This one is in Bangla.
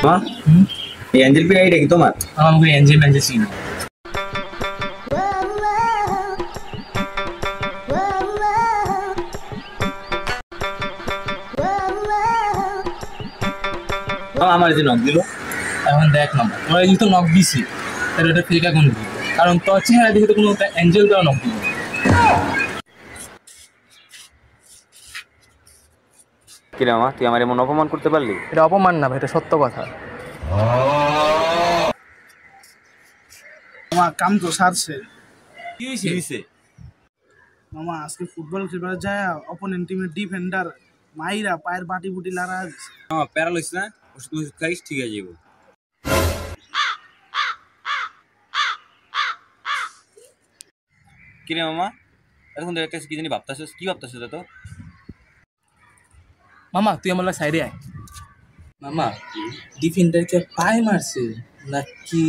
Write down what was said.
মা এই অ্যাঞ্জেল পে আইডি কি তোমার? আমাকে এনজেল ম্যানজেল চিনি না। আমার যে নক দিল এখন দেখ না তোরা যদি তো নক দিছি তাহলে ওটা ফেক অ্যাকাউন্ট দিবি, কারণ তোর চেহারা দেখে তো কোনো এঞ্জেল দেওয়া নক দিবি। কিরে মামা, তুই আমার এমন অপমান করতে পারলি? এটা অপমান না ভাই, এটা সত্য কথা। মামা কাম তো সারছে। কি হইছে? মামা আজকে ফুটবল খেলবার যায় অপোনেন্ট টিমের ডিফেন্ডার মাইরা পায়ের বাটি বুটি লারা দিছে। মামা প্যারা লইছ না, ওষুধ ওষুধ খাইস ঠিক আছে যাবো। কিরে মামা, এখন তো একটা কি জানি ভাবতাছিস, কি ভাবতাছিস তো? মামা তুই আমার সাইডে আয়। মামা ডিফেন্ডারকে পায়ে মারছে নাকি